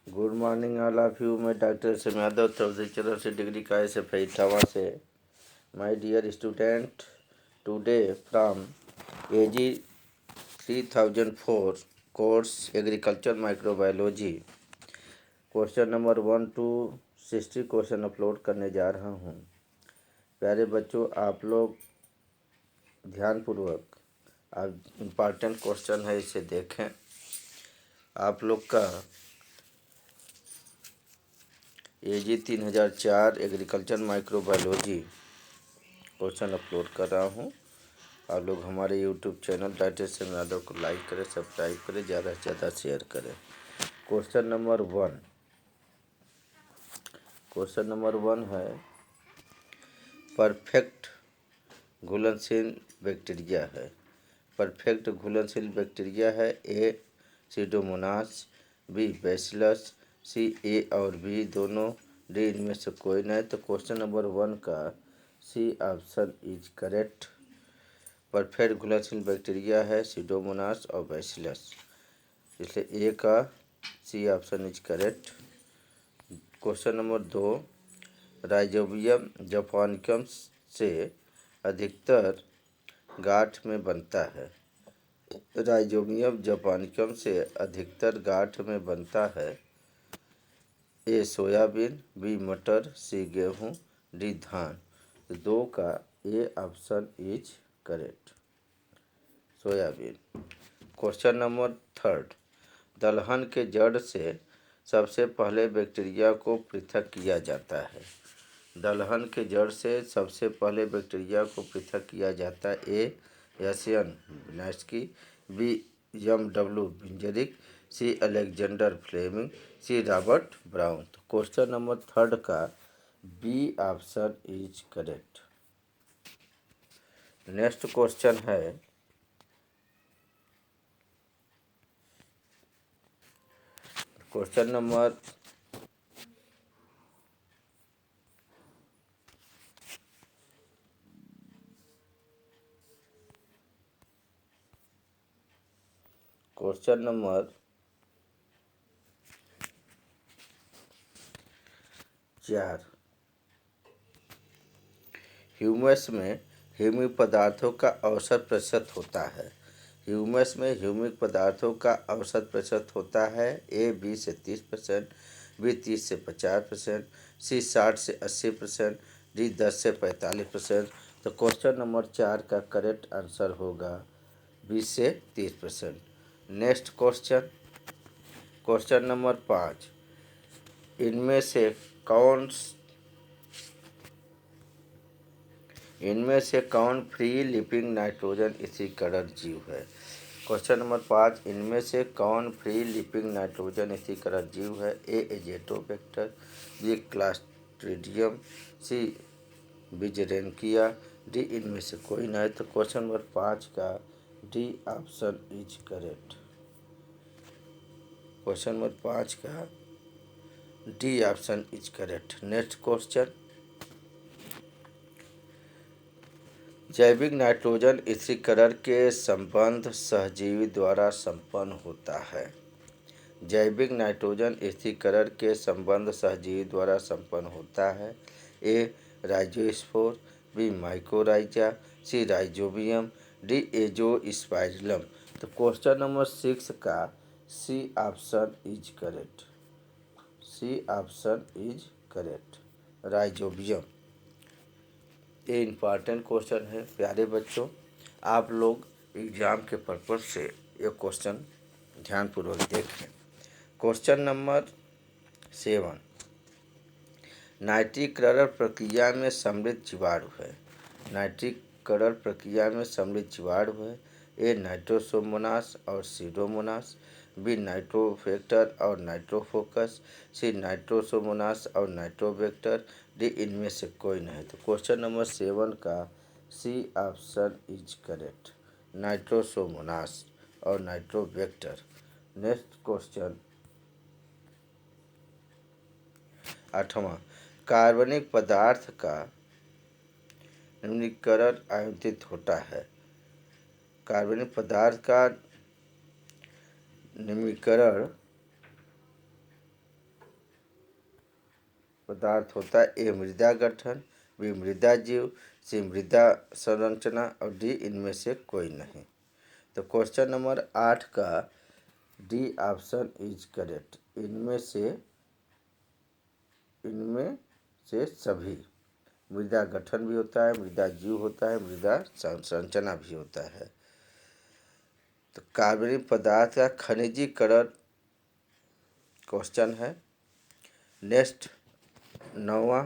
Good morning all of you. मैं doctor S M Yadav Charan से degree का SF इटावा से। My dear student, today from AG 3004 course agriculture microbiology question number 1 to 60 question upload करने जा रहा हूँ। प्यारे बच्चों, आप लोग ध्यानपूर्वक आप इम्पॉर्टेंट क्वेश्चन है, इसे देखें। आप लोग का AG 3004 agriculture microbiology question upload कर रहा हूँ। आप लोग हमारे YouTube channel doctor S M Yadav को लाइक करें, सब्सक्राइब करें, ज़्यादा से ज़्यादा शेयर करें। क्वेश्चन नंबर 1 है परफेक्ट घुलनशील बैक्टीरिया है। परफेक्ट घुलनशील बैक्टीरिया है A Pseudomonas, B bacillus, C A और B दोनों, D इनमें से कोई नहीं। तो क्वेश्चन नंबर 1 का C option is correct. Perfect घुलनशील बैक्टीरिया है सीडोमोनास और बैसिलस, इसलिए A का C option is correct. Question number 2, Rhizobium japonicum से अधिकतर गांठ में बनता है। राइजोबियम जापानिकम से अधिकतर गांठ में बनता है A सोयाबीन, B मटर, C गेहूँ, D धान। तो 2 का A option is correct, soybean. Question number 3, दलहन के जड़ से सबसे पहले बैक्टीरिया को पृथक किया जाता है। दलहन के जड़ से सबसे पहले बैक्टीरिया को पृथक किया जाता है A एशियन विनास्की, B MW बिंजरिक, C Alexander Fleming, C Robert Brown. तो क्वेश्चन नंबर 3 का B option is correct. Next question है क्वेश्चन नंबर 4, ह्यूमस में ह्यूमिक पदार्थों का औसत प्रतिशत होता है। ह्यूमस में ह्यूमिक पदार्थों का औसत प्रतिशत होता है A 20 से 30%, B 30 से 50%, C 60 से 80%, D 10 से 45%। तो क्वेश्चन नंबर 4 का करेक्ट आंसर होगा 20 से 30%। नेक्स्ट क्वेश्चन नंबर 5, इनमें से कौन फ्री लिविंग नाइट्रोजन स्थिरीकरण जीव है। क्वेश्चन नंबर 5, इनमें से कौन फ्री लिविंग नाइट्रोजन स्थिरीकरण जीव है। A Azotobacter, B Clostridium, C बिजरेंकिया, D इनमें से कोई नहीं। तो क्वेश्चन नंबर 5 का D option is correct. Question number 5 का D option is correct. Next question, जैविक नाइट्रोजन स्थिरीकरण के संबंध सहजीवी द्वारा संपन्न होता है। जैविक नाइट्रोजन स्थिरीकरण के संबंध सहजीवी द्वारा संपन्न होता है A राइजोस्पोर, B mycorrhiza, C rhizobium, D एजोस्पाइरलम। तो क्वेश्चन नंबर 6 का C option is correct. C option is correct, rhizobium. ये इम्पॉर्टेंट क्वेश्चन है। प्यारे बच्चों, आप लोग एग्ज़ाम के पर्पज़ से ये क्वेश्चन ध्यानपूर्वक देखें। क्वेश्चन नंबर 7, नाइट्रीकरण प्रक्रिया में सम्मिलित जीवाणु है। नाइट्रीकरण प्रक्रिया में सम्मिलित जीवाणु है A नाइट्रोसोमोनास और सीडोमोनास, B नाइट्रोवेक्टर और नाइट्रोफोकस, C नाइट्रोसोमोनास और नाइट्रोवेक्टर, D इनमें से कोई नहीं। तो क्वेश्चन नंबर 7 का C option is correct, Nitrosomonas और नाइट्रोवेक्टर। नेक्स्ट क्वेश्चन 8वां, कार्बनिक पदार्थ का निम्नीकरण आयोजित होता है। कार्बनिक पदार्थ का निम्नीकरण पदार्थ होता है? ए मृदा गठन, बी मृदा जीव, सी मृदा संरचना और डी इनमें से कोई नहीं। तो क्वेश्चन नंबर 8 का डी ऑप्शन इज करेक्ट। इनमें से सभी, मृदा गठन भी होता है, मृदा जीव होता है, मृदा संरचना भी होता है। तो कार्बनिक पदार्थ का खनिजीकरण क्वेश्चन है। नेक्स्ट 9वां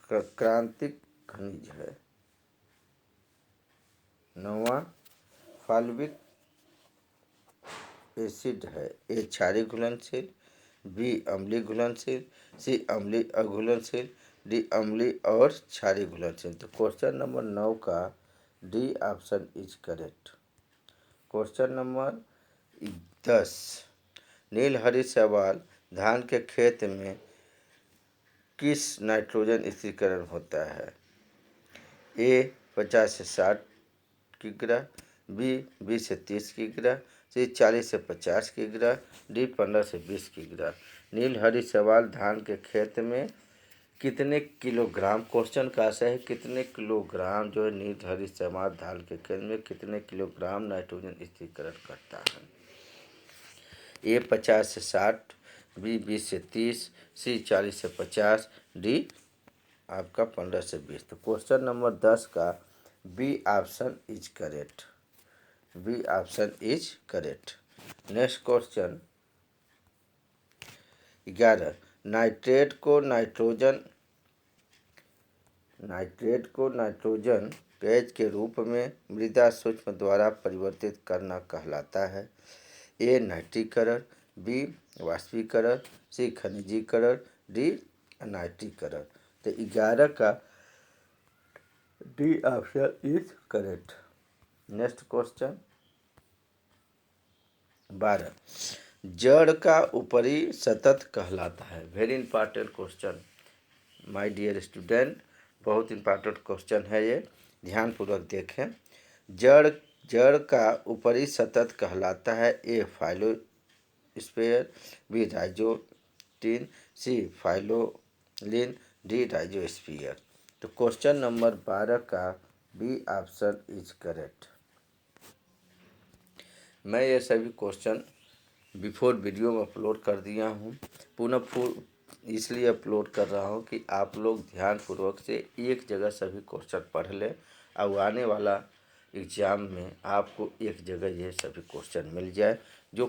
क्रांतिक खनिज है। 9वां फॉल्विक एसिड है। ए क्षारीय घुलनशील, बी अम्लीय घुलनशील, सी अम्लीय अघुलनशील, डी अम्लीय और क्षारीय घुलनशील। तो क्वेश्चन नंबर 9 का D option is correct. Question number 10 नीलहरी शैवाल धान के खेत में किस नाइट्रोजन स्थिरीकरण होता है? ए 50 से 60 किग्रा, बी 20 से 30 किग्रा, सी 40 से 50 किग्रा, डी 15 से 20 किग्रा। नीलहरी शैवाल धान के खेत में कितने किलोग्राम, क्वेश्चन का आशय है कितने किलोग्राम जो है नीलहरी शैवाल धान के खेत में कितने किलोग्राम नाइट्रोजन स्थिरीकरण करता है? ए 50 से 60, बी 20 से 30, सी 40 से 50, डी आपका 15 से 20। तो क्वेश्चन नंबर 10 का B option is correct. B option is correct. Next question 11 nitrate को नाइट्रोजन गैस के रूप में मृदा सूक्ष्म द्वारा परिवर्तित करना कहलाता है? ए नाइट्रीकरण, बी वाष्पीकरण, सी खनिजीकरण, डी अनाइट्रीकरण। तो 11 का D option is correct. Next question 12 जड़ का ऊपरी सतह कहलाता है। Very important question my dear student, बहुत इंपॉर्टेंट क्वेश्चन है ये, ध्यानपूर्वक देखें। जड़ का ऊपरी सतह कहलाता है? ए फाइलोस्फेयर, बी राइजोटिन, सी फाइलोलिन, डी राइजोस्फीयर। तो क्वेश्चन नंबर 12 का बी ऑप्शन इज करेक्ट। मैं ये सभी क्वेश्चन बिफोर वीडियो में अपलोड कर दिया हूँ। पुनः इसलिए अपलोड कर रहा हूँ कि आप लोग ध्यानपूर्वक से एक जगह सभी क्वेश्चन पढ़ लें और आने वाला एग्ज़ाम में आपको एक जगह ये सभी क्वेश्चन मिल जाए। जो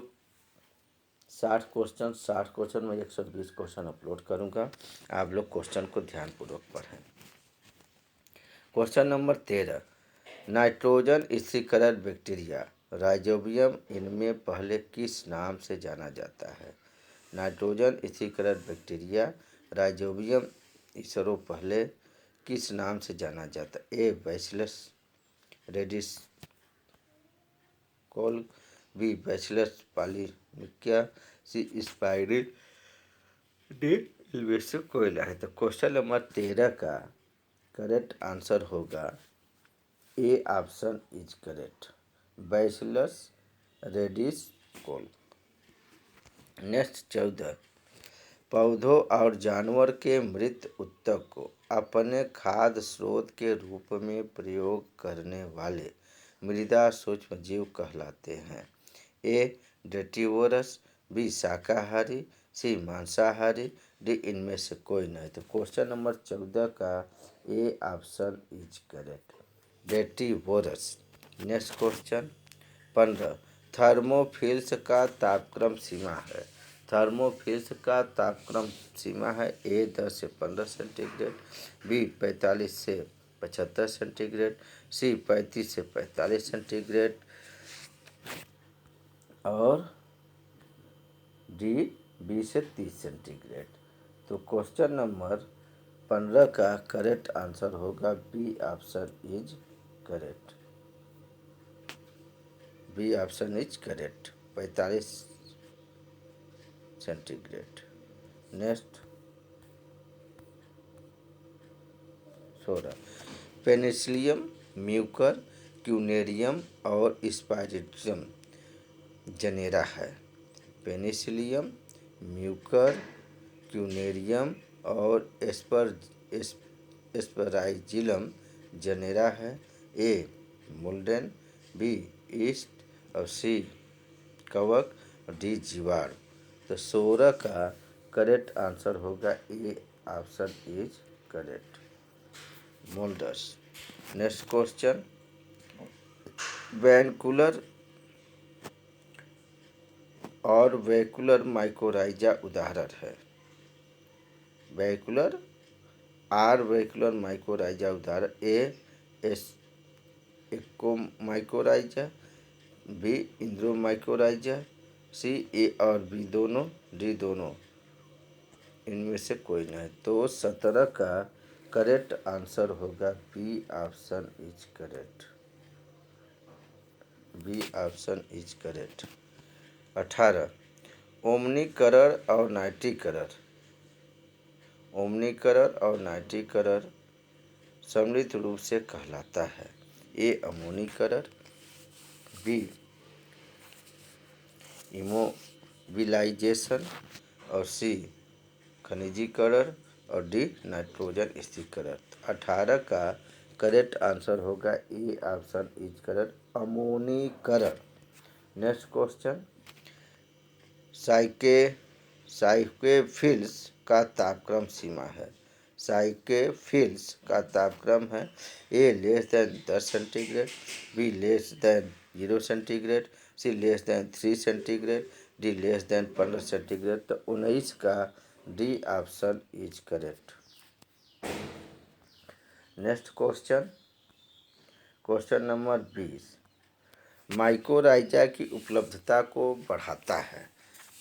60 क्वेश्चन में 120 क्वेश्चन अपलोड करूँगा, आप लोग क्वेश्चन को ध्यानपूर्वक पढ़ें। क्वेश्चन नंबर 13 नाइट्रोजन स्थिरीकरण बैक्टीरिया राइजोबियम इनमें पहले किस नाम से जाना जाता है? नाइट्रोजन स्थिरीकरण बैक्टीरिया राइजोबियम इसरो पहले किस नाम से जाना जाता है? ए बैसिलस रेडिसकोल, बी बैसिलस पालिमिकिया, सी स्पाइरिल, डी इल्वेसियो कोयला है। तो क्वेश्चन नंबर 13 का करेक्ट आंसर होगा A option is correct, Bacillus रेडिसकोल। नेक्स्ट 14 पौधों और जानवर के मृत ऊतक को अपने खाद्य स्रोत के रूप में प्रयोग करने वाले मृदा सूक्ष्म जीव कहलाते हैं? ए डेटिवोरस, बी शाकाहारी, सी मांसाहारी, डी इनमें से कोई नहीं। तो क्वेश्चन नंबर 14 का ए ऑप्शन इज करेक्ट, डेटिवोरस। नेक्स्ट क्वेश्चन 15 थर्मोफिल्स का तापक्रम सीमा है। थर्मोफिल्स का तापक्रम सीमा है ए 10 से 15 सेंटीग्रेड, बी 45 से 75 सेंटीग्रेड, सी 35 से 45 सेंटीग्रेड और डी 20 से 30 सेंटीग्रेड। तो क्वेश्चन नंबर 15 का करेक्ट आंसर होगा B option is correct. B option is correct, 45 centigrade. Next 16 Penicillium, Mucor, क्यूनेरियम और स्पाइरिडियम जनेरा है। पेनिसिलियम, म्यूकर, क्यूनेरियम और एस्पराइजिलम जनेरा है। ए मोल्डेन, बी ईस्ट और सी कवक और डी जीवाणु। तो 16 का करेक्ट आंसर होगा A option is correct, moulds. Next question, वैनकुलर और वैकुलर माइकोराइजा उदाहरण है। वैकुलर आर वैकुलर माइकोराइजा उदाहरण ए एस एक्कोमाइकोराइजा, बी इंद्रोमाइकोराइजा, सी ए और बी दोनों, डी दोनों, इनमें से कोई नहीं। तो 17 का करेक्ट आंसर होगा B option is correct, B option is correct. 18 ओमनीकरण और नाइट्रीकरण। ओमनीकरण और नाइट्रीकरण सम्मिलित रूप से कहलाता है। ए अमोनीकरण, बी इमोबिलाइजेशन और सी खनिजीकरण और डी नाइट्रोजन स्थिरीकरण। 18 का करेक्ट आंसर होगा ए ऑप्शन इज करेक्ट, अमोनीकरण। नेक्स्ट क्वेश्चन, साइकेफिल्स का तापक्रम सीमा है। साइकेफिल्स का तापक्रम है A less than 10 centigrade, B less than 0 centigrade, C less than 3 centigrade, D less than 15 centigrade. तो 19 का D option is correct. Next question, question number 20 mycorrhiza की उपलब्धता को बढ़ाता है।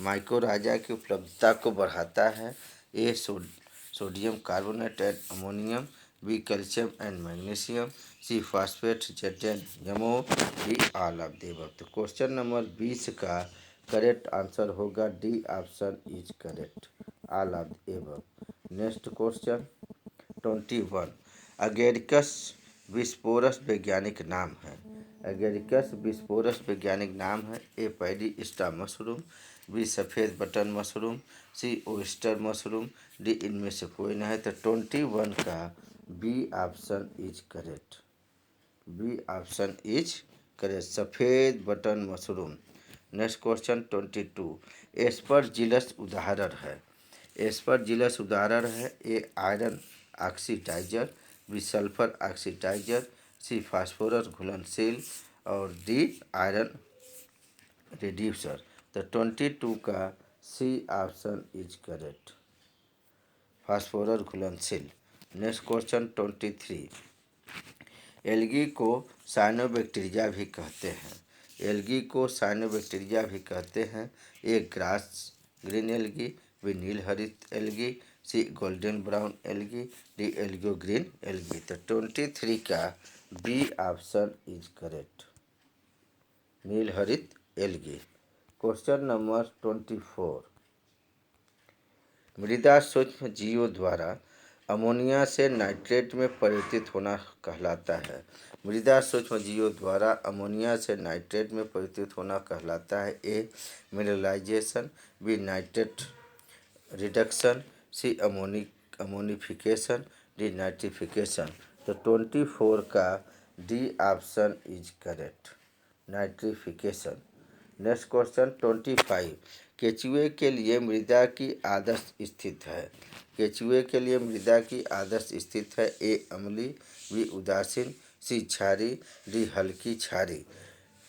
माइकोराइजा की उपलब्धता को बढ़ाता है। A sodium carbonate and ammonium, B calcium and magnesium, C phosphate जेड यमो, D all of the above. तो क्वेश्चन नंबर 20 का करेक्ट आंसर होगा D option is correct, all of the above. Next question 21 Agaricus bisporus वैज्ञानिक नाम है। Agaricus bisporus वैज्ञानिक नाम है। A paddy straw mushroom, B सफ़ेद button mushroom, C oyster mushroom, D इनमें से कोई नहीं। तो 21 का B option is correct, B option is correct, सफ़ेद button mushroom. Next question 22 Aspergillus उदाहरण है। एस्परजिलस उदाहरण है। A iron oxidizer, B sulphur oxidizer, C phosphorus घुलनशील और डी आयरन रिड्यूसर। तो 22 का C option is correct, phosphorus घुलनशील। नेक्स्ट क्वेश्चन 23 एल्गी को साइनोबैक्टीरिया भी कहते हैं। एल्गी को साइनोबैक्टीरिया भी कहते हैं। A grass green algae, B नील हरित algae, C golden brown algae, D algo green algae. तो 23 का बी ऑप्शन इज करेक्ट, नील हरित एल्गी। क्वेश्चन नंबर 24 मृदा सूक्ष्म जीवों द्वारा अमोनिया से नाइट्रेट में परिवर्तित होना कहलाता है। मृदा सूक्ष्म जीवों द्वारा अमोनिया से नाइट्रेट में परिवर्तित होना कहलाता है। ए मिनरलाइजेशन, बी नाइट्रेट रिडक्शन, सी अमोनिफिकेशन, डी नाइट्रिफिकेशन। तो 24 का D option is correct, nitrification. Next question 25 केचुए के लिए मृदा की आदर्श स्थिति है। केचुए के लिए मृदा की आदर्श स्थिति है। ए अम्ली, बी उदासीन, सी क्षारी, डी हल्की क्षारी।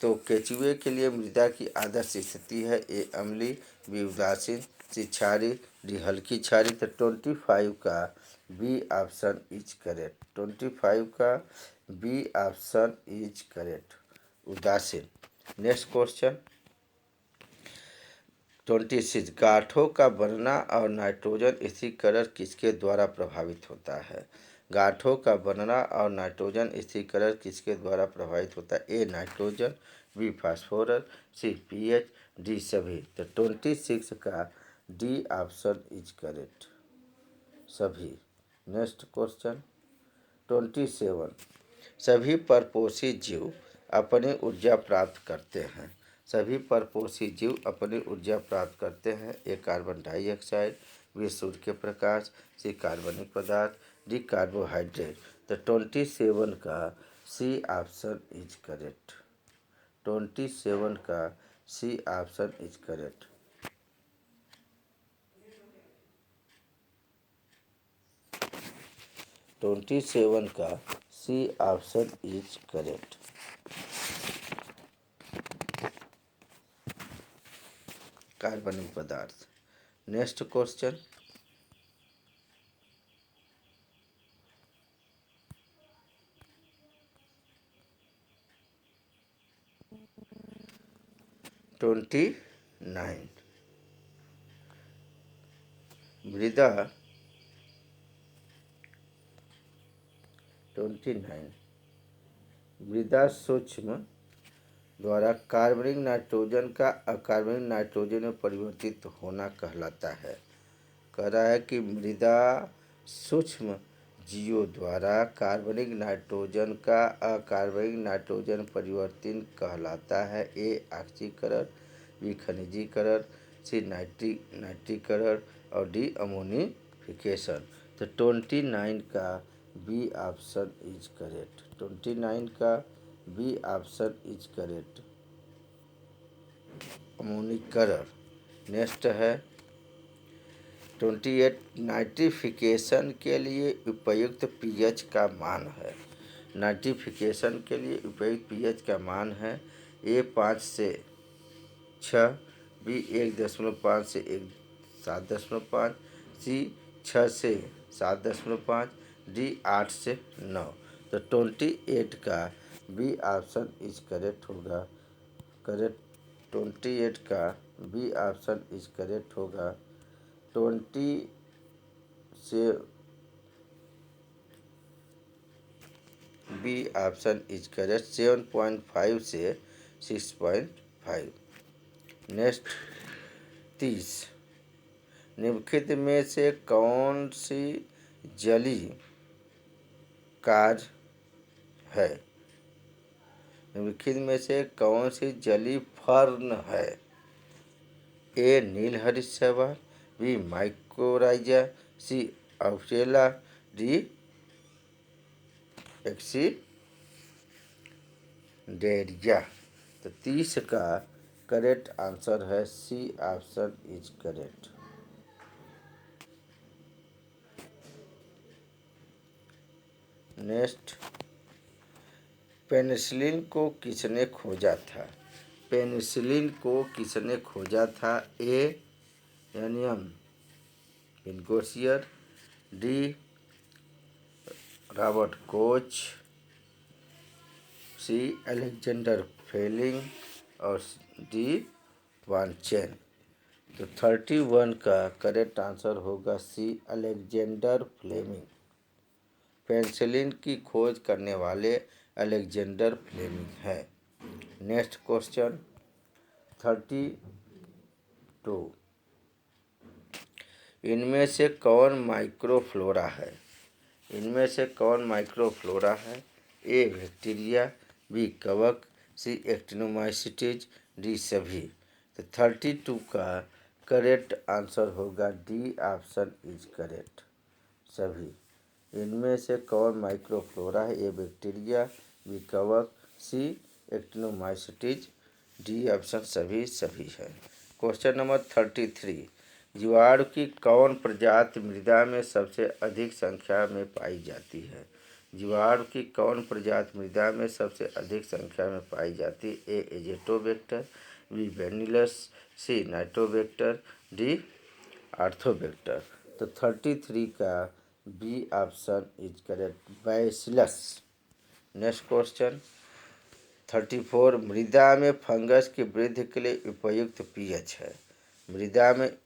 तो केचुए के लिए मृदा की आदर्श स्थिति है। ए अम्ली, बी उदासीन, सी क्षारी, डी हल्की क्षारी। तो 25 का बी ऑप्शन इज करेक्ट, 25 का बी ऑप्शन इज करेक्ट, उदासीन। नेक्स्ट क्वेश्चन 26 गांठों का बनना और नाइट्रोजन स्थिरीकरण किसके द्वारा प्रभावित होता है। गांठों का बनना और नाइट्रोजन स्थिरीकरण किसके द्वारा प्रभावित होता है। A nitrogen, B phosphorus, C pH, D सभी। तो 26 का डी ऑप्शन इज करेक्ट, सभी। नेक्स्ट क्वेश्चन 27 सभी परपोषी जीव अपनी ऊर्जा प्राप्त करते हैं। सभी परपोषी जीव अपनी ऊर्जा प्राप्त करते हैं। ए कार्बन डाइऑक्साइड, बी सूर्य के प्रकाश, सी कार्बनिक पदार्थ, डी कार्बोहाइड्रेट। तो 27 का सी ऑप्शन इज करेक्ट। 27 का सी ऑप्शन इज करेक्ट। 27 का सी ऑप्शन इज करेक्ट। कार्बनिक पदार्थ। Next question. ट्वेंटी 9 मृदा 29 मृदा सूक्ष्म द्वारा कार्बनिक नाइट्रोजन का अकार्बनिक नाइट्रोजन में परिवर्तित होना कहलाता है। कह रहा है कि मृदा सूक्ष्म जीवों द्वारा कार्बनिक नाइट्रोजन का अकार्बनिक नाइट्रोजन परिवर्तन कहलाता है। ए ऑक्सीकरण, बी खनिजीकरण, सी नाइट्रीकरण और डी अमोनिफिकेशन। तो 29 का बी ऑप्शन इज करेक्ट। 29 का बी ऑप्शन इज करेक्ट, अमोनीकरण। नेक्स्ट है 28 नाइट्रिफिकेशन के लिए उपयुक्त पीएच का मान है। नाइट्रिफिकेशन के लिए उपयुक्त पीएच का मान है ए 5 से 6, बी 1.5 से 7.5, सी 6 से 7.5, डी 8 से 9। तो 28 का बी ऑप्शन इज करेक्ट होगा। करेक्ट 28 का बी ऑप्शन इज करेक्ट होगा। 20 से बी ऑप्शन इज करेक्ट। 7.5 से 6.5। नेक्स्ट 30 निम्नलिखित में से कौन सी जली कार्य है? निम्नलिखित में से कौन सी जली फर्न है? ए नीलहरित, बी माइकोराइजा, सी ऑक्टेला, डी एक्सीडेरिया। तो 30 का करेक्ट आंसर है C option is correct. Next penicillin को किसने खोजा था? पेनिसिलिन को किसने खोजा था? ए एनियम विन्गोसियर, D Robert Koch, C Alexander Fleming और डी वानचेन। तो 31 का करेक्ट आंसर होगा सी अलेक्जेंडर फ्लेमिंग। पेनिसिलिन की खोज करने वाले अलेक्जेंडर फ्लेमिंग है। नेक्स्ट क्वेश्चन 32 इनमें से कौन माइक्रोफ्लोरा है? इनमें से कौन माइक्रोफ्लोरा है? ए बैक्टीरिया, बी कवक, सी एक्टिनोमाइसीट्स, डी सभी। तो 32 का करेक्ट आंसर होगा डी ऑप्शन इज करेक्ट, सभी। इनमें से कौन माइक्रोफ्लोरा है? ए बैक्टीरिया, बी कवक, सी एक्टिनोमाइसीट्स, डी ऑप्शन सभी है। क्वेश्चन नंबर 33 जीवाणु की कौन प्रजाति मृदा में सबसे अधिक संख्या में पाई जाती है? जीवाणु की कौन प्रजाति मृदा में सबसे अधिक संख्या में पाई जाती है? A azotobacter, B bacillus, C nitrobacter, D arthrobacter. तो 33 का B option is correct, bacillus. Next question 34 मृदा में फंगस की वृद्धि के लिए उपयुक्त पीएच है। मृदा में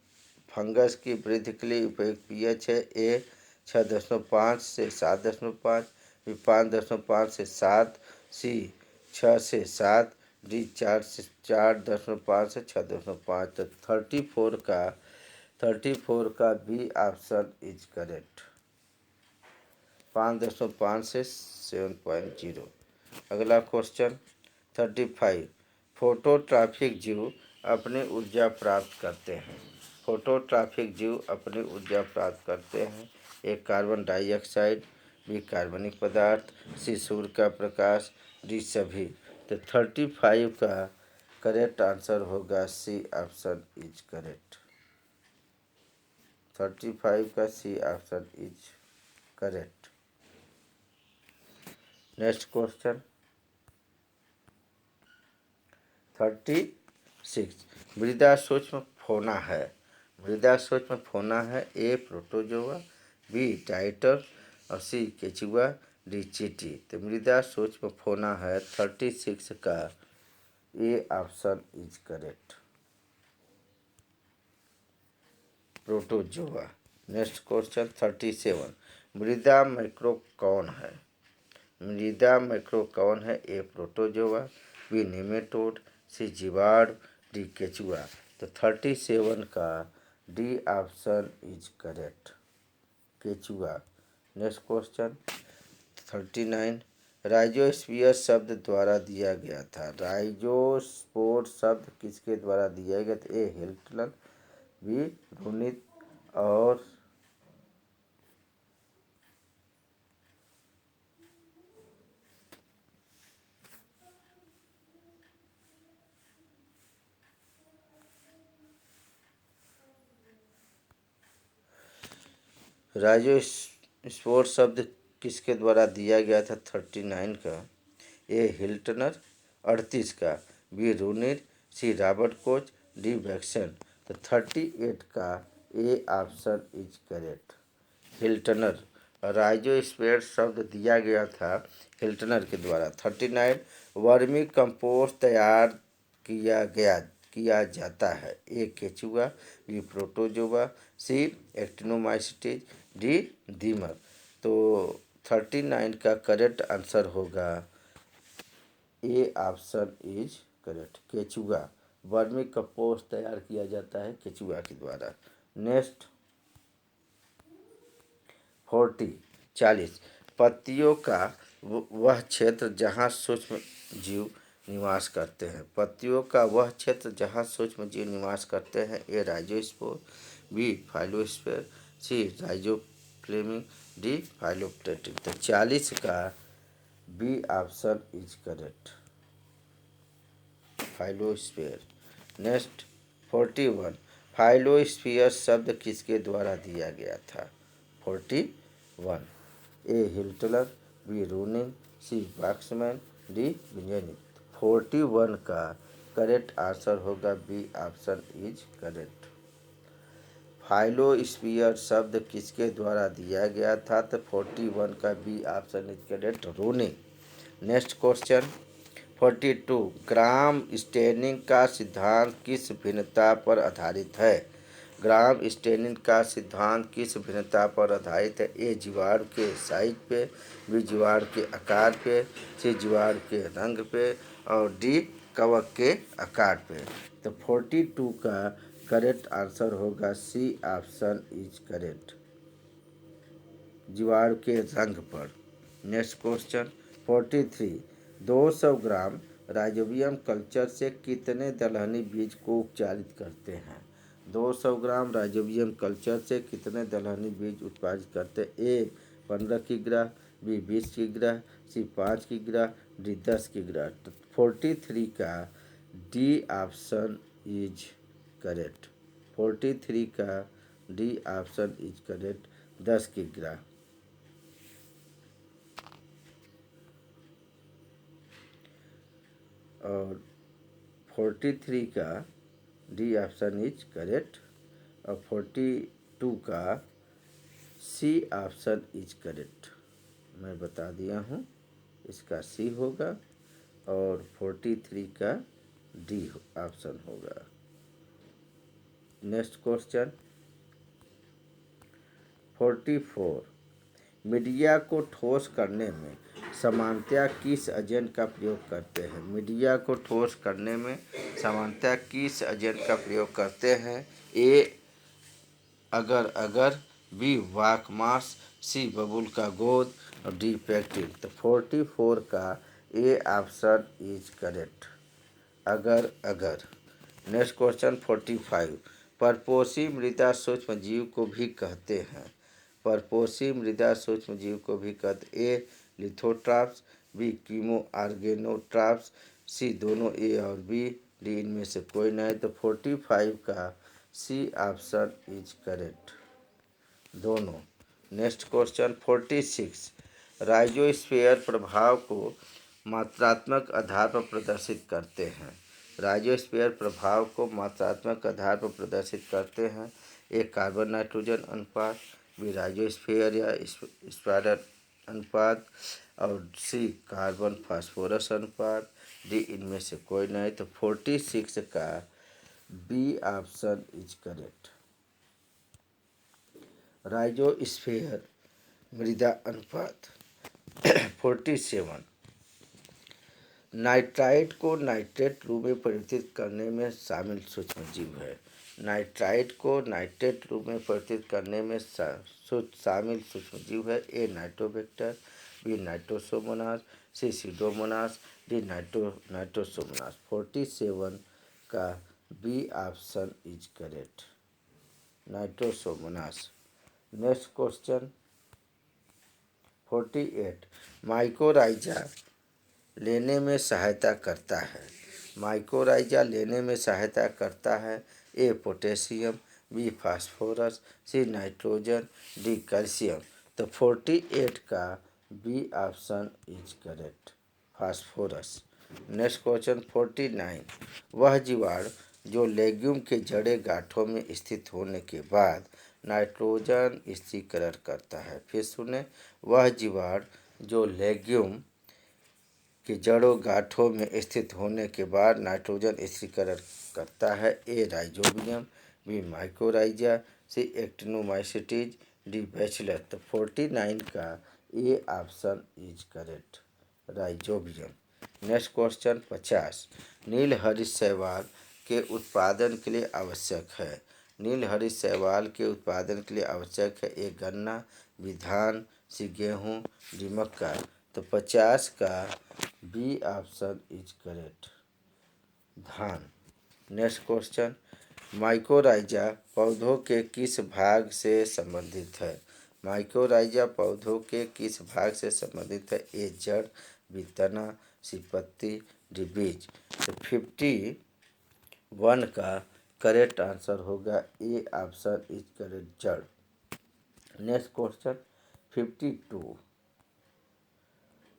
फंगस की वृद्धि के लिए उपयुक्त पीएच है। ए 6.5 से 7.5, बी 5.5 से 7, सी 6 से 7, डी 4.5 से 6.5। तो 34 का बी ऑप्शन इज करेक्ट, 5.5 से 7.0। अगला क्वेश्चन 35 फोटोट्रॉपिक जीव अपनी ऊर्जा प्राप्त करते हैं। फोटोट्रॉपिक जीव अपनी ऊर्जा प्राप्त करते हैं। ए कार्बन डाइऑक्साइड, बी कार्बनिक पदार्थ, सी सूर्य का प्रकाश, डी सभी। तो 35 का करेक्ट आंसर होगा सी ऑप्शन इज करेक्ट। 35 का C option is correct. Next question 36। मृदा सूक्ष्म फोना है। मृदा सूक्ष्म फोना है। ए प्रोटोजोआ, बी टाइटर और सी केचुआ, डी चींटी। तो मृदा सूक्ष्म फोना है 36 का A option is correct, protozoa. Next question 37। मृदा मैक्रो कौन है। मृदा मैक्रो कौन है। ए प्रोटोजोआ, बी नेमेटोड, सी जीवाणु, डी केचुआ। तो 37 का डी ऑप्शन इज करेक्ट, केचुआ। Next question 39। राइजोस्फीयर शब्द द्वारा दिया गया था। राइजोस्पोर शब्द किसके द्वारा दिया गया था। ए हिल्टन, बी रूनित और राइजोस्पोर शब्द किसके द्वारा दिया गया था 39 का। ए हिल्टनर 38 का, बी रूनिर, C Robert Koch, D Waksman. तो 38 का A option is correct, Hiltner. Rhizosphere शब्द दिया गया था हिल्टनर के द्वारा। 39। वर्मी कंपोस्ट तैयार किया जाता है। ए केचुआ, बी प्रोटोजोआ, सी एक्टिनोमाइसिटीज, डी दीमक। तो 39 का करेक्ट आंसर होगा ए ऑप्शन इज करेक्ट, केचुआ। वर्मी कंपोस्ट तैयार किया जाता है केचुआ के द्वारा। नेक्स्ट 40। पत्तियों का वह क्षेत्र जहाँ सूक्ष्म जीव निवास करते हैं। पत्तियों का वह क्षेत्र जहाँ सूक्ष्म जीव निवास करते हैं। A rhizosphere, B phyllosphere, C राइजोफ्लेमिंग, डी फाइलोप्टेटिक। तो 40 का B option is correct, phyllosphere. Next 41। Phyllosphere शब्द किसके द्वारा दिया गया था 41। A Hiltner, B Ruinen, C Waksman, D विंजनिक। 41 का करेक्ट आंसर होगा B option is correct, phyllosphere शब्द किसके द्वारा दिया गया था। तो 41 का B option is correct, Ruinen. Next question 42। Gram staining का सिद्धांत किस भिन्नता पर आधारित है। ग्राम स्टेनिंग का सिद्धांत किस भिन्नता पर आधारित है। ए जीवाणु के साइज पे, बी जीवाणु के आकार पे, सी जीवाणु के रंग पे और डी कवक के आकार पे। तो 42 का करेक्ट आंसर होगा सी ऑप्शन इज करेक्ट, जीवाणु के रंग पर। Next question 43। 200 ग्राम राइजोबियम कल्चर से कितने दलहनी बीज को उपचारित करते हैं। 200 ग्राम राइजोबियम कल्चर से कितने दलहनी बीज उत्पादित करते हैं। ए 15 किग्रा, बी 20 किग्रा, सी 5 किग्रा, डी 10 किग्रा। 43 का डी ऑप्शन इज करेक्ट, 43 का डी ऑप्शन इज करेक्ट, 10 किग्रा। और 43 का डी ऑप्शन इज करेक्ट और 42 का सी ऑप्शन इज करेक्ट। मैं बता दिया हूँ, इसका सी होगा और 43 का डी ऑप्शन होगा। Next question 44। मीडिया को ठोस करने में सामान्यतया किस एजेंट का प्रयोग करते हैं। मीडिया को ठोस करने में सामान्यतया किस एजेंट का प्रयोग करते हैं। ए अगर अगर, बी वाक मास, सी बबूल का गोंद और डी पैक्टिन। तो 44 का ए ऑप्शन इज करेक्ट, अगर अगर। Next question 45। परपोषी मृदा सूक्ष्म जीव को भी कहते हैं। परपोषी मृदा सूक्ष्म जीव को भी कहते ए लिथोट्राप्स, बी कीमो ऑर्गेनोट्राप्स, सी दोनों ए और बी, डी इनमें से कोई नहीं। तो 45 का सी ऑप्शन इज करेक्ट, दोनों। Next question 46। राइजोस्फीयर प्रभाव को मात्रात्मक आधार पर प्रदर्शित करते हैं। राइजोस्फीयर प्रभाव को मात्रात्मक आधार पर प्रदर्शित करते हैं। ए कार्बन नाइट्रोजन अनुपात, बी राइजोस्फीयर या स्पाइडर अनुपात, और सी कार्बन फास्फोरस अनुपात, डी इनमें से कोई नहीं। तो 46 का B option is correct, rhizosphere मृदा अनुपात। 47। नाइट्राइट को नाइट्रेट रूप में परिवर्तित करने में शामिल सूक्ष्म जीव है। नाइट्राइट को नाइट्रेट रूप में परिवर्तित करने में शामिल सूक्ष्म जीव है। A Nitrobacter, B nitrosomonas, C pseudomonas, D nitrosomonas. 47 का B option is correct, nitrosomonas. Next question 48। Mycorrhiza लेने में सहायता करता है। माइकोराइजा लेने में सहायता करता है। A potassium, B phosphorus, C nitrogen, D calcium. तो 48 का B option is correct, phosphorus. Next question 49। वह जीवाणु जो लेग्यूम के जड़े गांठों में स्थित होने के बाद नाइट्रोजन स्थिरीकरण करता है। फिर सुने, वह जीवाणु जो लेग्यूम के जड़ों गांठों में स्थित होने के बाद नाइट्रोजन स्थिरीकरण करता है। ए राइजोबियम, बी माइकोराइजा, सी एक्टिनोमाइसिटीज, डी बैचिलस। तो 49 का A option is correct, rhizobium. Next question 50। नील हरित शैवाल के उत्पादन के लिए आवश्यक है। नील हरित शैवाल के उत्पादन के लिए आवश्यक है। ए गन्ना, बी धान, सी गेहूँ, डी मक्का। तो 50 का बी ऑप्शन इज करेक्ट, धान। Next question. माइकोराइजा पौधों के किस भाग से संबंधित है। माइकोराइजा पौधों के किस भाग से संबंधित है। ए जड़, बी तना, सी पत्ती, डी बीज। तो 51 का करेक्ट आंसर होगा ए ऑप्शन इज करेक्ट, जड़। Next question 52।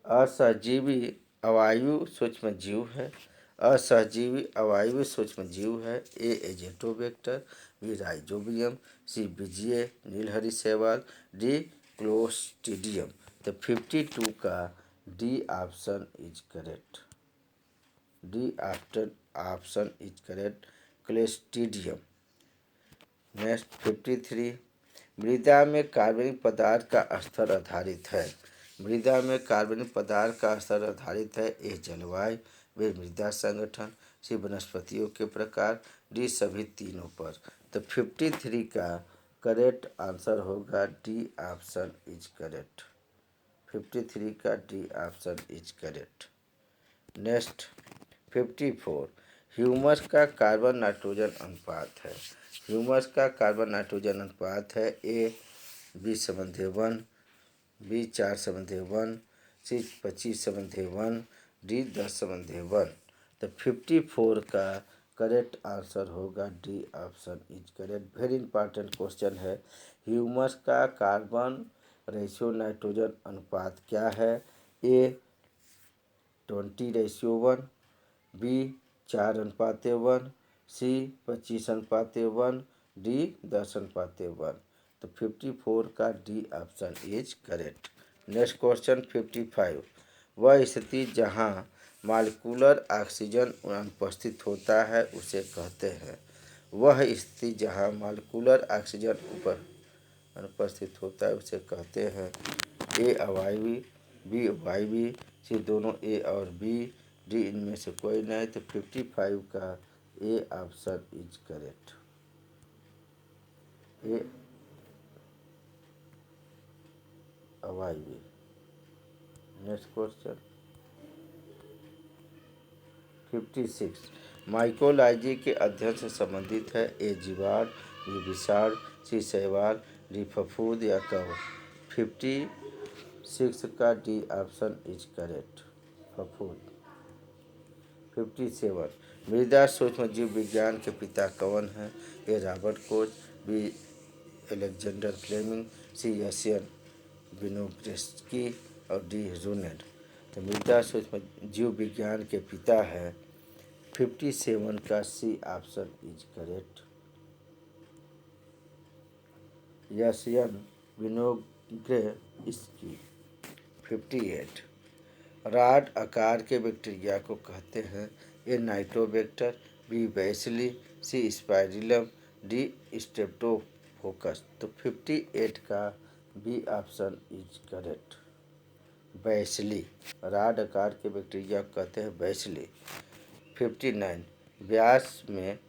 असहजीवी अवायु सूक्ष्म जीव है। असहजीवी अवायु सूक्ष्म जीव है। A azotobacter, B rhizobium, C VGA नीलहरी शैवाल, डी क्लोस्ट्रीडियम। तो 52 का D option is correct, D after option is correct, clostridium. Next 53। मृदा में कार्बनिक पदार्थ का स्तर आधारित है। मृदा में कार्बनिक पदार्थ का स्तर आधारित है। ए जलवायु, बी मृदा संगठन, सी वनस्पतियों के प्रकार, डी सभी तीनों पर। तो 53 का करेक्ट आंसर होगा डी ऑप्शन इज करेक्ट, 53 का D option is correct. Next 54। Humus का कार्बन नाइट्रोजन अनुपात है। ह्यूमस का कार्बन नाइट्रोजन अनुपात है। ए 20:1, बी 4:1, सी 25:1, डी 10:1। तो 54 का करेक्ट आंसर होगा D option is correct. Very important question है। ह्यूमस का कार्बन रेशियो नाइट्रोजन अनुपात क्या है। ए 20:1, बी 4:1, सी 25:1, डी 10:1। तो 54 का D option is correct. Next question 55। वह स्थिति जहाँ मालिक्यूलर ऑक्सीजन अनुपस्थित होता है उसे कहते हैं। वह स्थिति जहाँ मालिक्यूलर ऑक्सीजन अनुपस्थित होता है उसे कहते हैं। ए अवायवी, बी वायवी, सी दोनों ए और बी, डी इनमें से कोई नहीं। तो 55 का A option is correct, A अवायवी। नेक्स्ट क्वेश्चन 56 माइकोलॉजी के अध्ययन से संबंधित है। ए जीवाणु, बी विषाणु, सी शैवाल, डी फफूंद या कवक। 56 का डी ऑप्शन इज करेक्ट, फफूंद। 57 मृदा सूक्ष्म जीव विज्ञान के पिता कौन हैं? A Robert Koch, B Alexander Fleming, C एशियन विनोग्रेड्स्की और डी रूनेट। तो मृदा सूक्ष्म जीव विज्ञान के पिता है 57 का सी ऑप्शन इज करेक्ट, एशियन विनोग्रेड्स्की। 58 रॉड आकार के बैक्टीरिया को कहते हैं। A Nitrobacter, B bacilli, C spirillum, D streptococcus. तो 58 का B option is correct, bacilli. Rod आकार के बैक्टीरिया को कहते हैं बैसिली। 59 व्यास में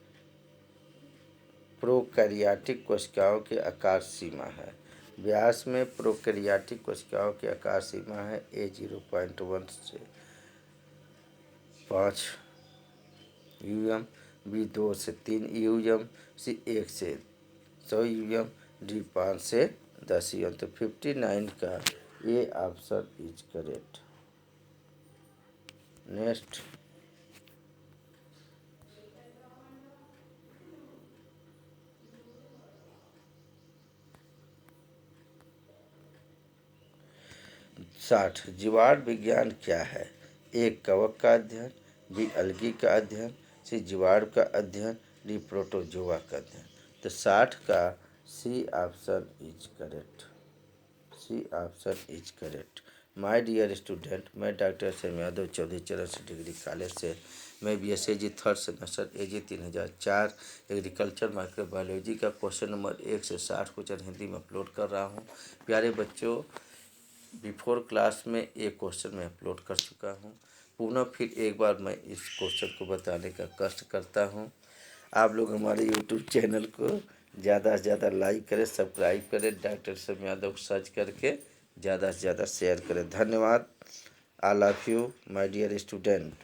प्रोकैरियोटिक कोशिकाओं के आकार सीमा है। व्यास में प्रोकैरियोटिक कोशिकाओं की आकार सीमा है। ए 0.1 से 5 यूएम, बी 2 से 3 यूएम, सी 1 से 100 यूएम, डी 5 से 10 यूएम। तो 59 का A option is correct. Next 60 जीवाणु विज्ञान क्या है? ए कवक का अध्ययन, बी अलगी का अध्ययन, सी जीवाणु का अध्ययन, डी प्रोटोजोआ का अध्ययन। तो 60 का C option is correct, C option is correct. My dear student, मैं doctor S M. Yadav Chaudhary Charan Singh degree college से मैं BSc third semester AG 3004 agriculture microbiology का क्वेश्चन नंबर 1 से 60 क्वेश्चन हिंदी में अपलोड कर रहा हूँ। प्यारे बच्चों, बिफोर क्लास में एक क्वेश्चन मैं अपलोड कर चुका हूँ। पुनः फिर एक बार मैं इस क्वेश्चन को बताने का कष्ट करता हूँ। आप लोग हमारे यूट्यूब चैनल को ज़्यादा से ज़्यादा लाइक करें, सब्सक्राइब करें, डॉक्टर एस.एम. यादव सर्च करके ज़्यादा से ज़्यादा शेयर करें। धन्यवाद। I love you my dear student.